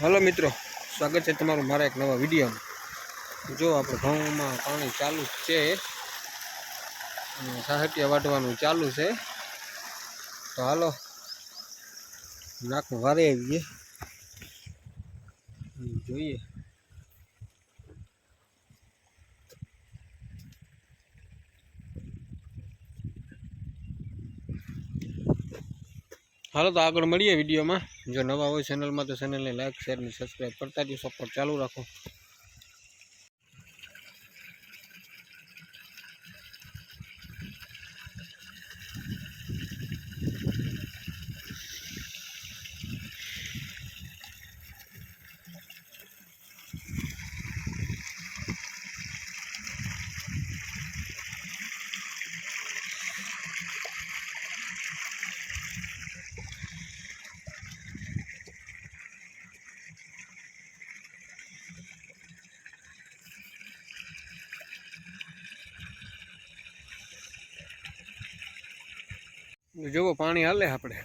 Hello मित्रों, स्वागत है तमारू मारा एक नवा विडियो में। जो આપણે ઘઉંમાં પાણી ચાલુ છે અને સાહટિયા વાટવાનું ચાલુ છે, તો હાલો નાખું વારે આવીએ જોઈએ। हालो तो आगळ मळीए विडियो में। जो नवा हो चेनल में तो चेनल ने लाइक शेयर ने सब्सक्राइब करता जो सपोर्ट चालू रखो। जो पानी हाले अपने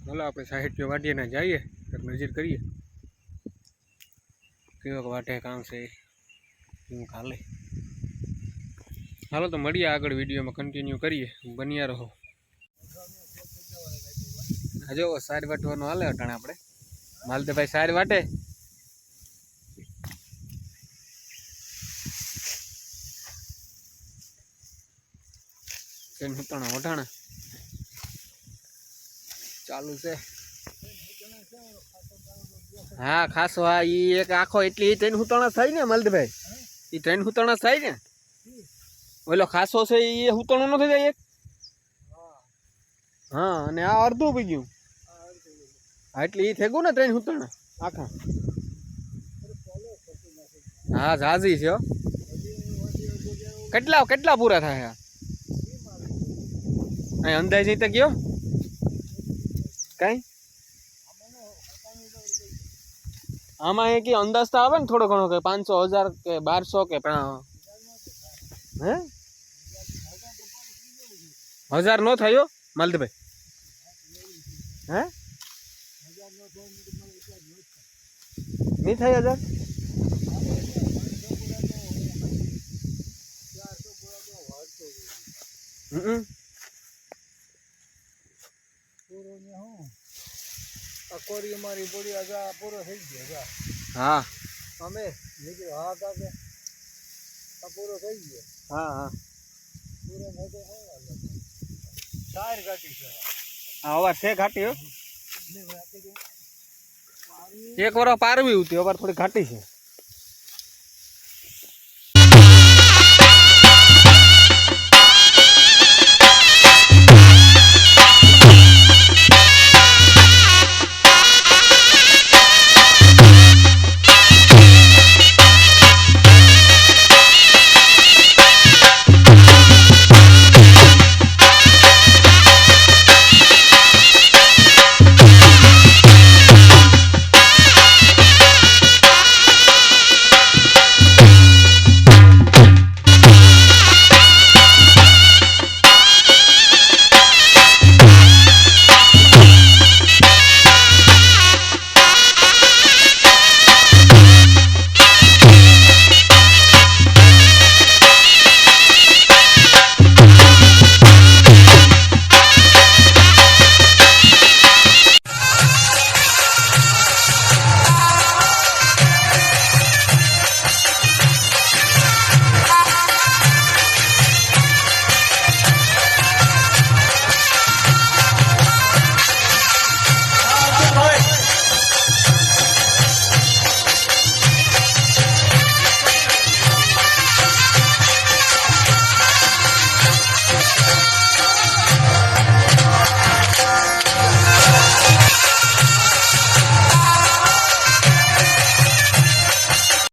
हालो आप साहित्य वाटिया ने जाइए, एक नजर करिए केवा वाटे काम से हाले। हालो तो मळीए आगळ विडियो में कंटिन्यू करिए, बनिया रहो। जो सारी वाटवानो हाले अटाणे आपणे मालते भाई सारी वाटे ओठाणा चालू से। हाँ खासो हाँ एक आखो एटली ट्रेन हुताणा थाय ने मलद भाई, ई ट्रेन हुताणा थाय ने ओलो खासो से ई हुताणो न थई जाय एक। हाँ अने आ अर्धुं पी गयुं एटली ई थई गयुं ने ट्रेन हुताणा आखा। हाँ जाजी छे કેટલા કેટલા પૂરા થાય આ અંદાજ તો કયો કઈ આમાં એ કે અંદાજ તો આવે ને થોડો ઘણો કે 500 1000 કે 1200 કે હે 1000 નો થયો માલદભાઈ હે नहीं था 1000 कोरी हमारी बोली आजा पूरा થઈ ગયો हां અમે નીકળ હા કાકે આ પૂરો થઈ ગયો हां हां પૂરો મોટો હે ચાર ગાટી છે આ ઓવર છે ઘાટી હો एक વાર पारवी होती, अबार थोड़ी घाटी है।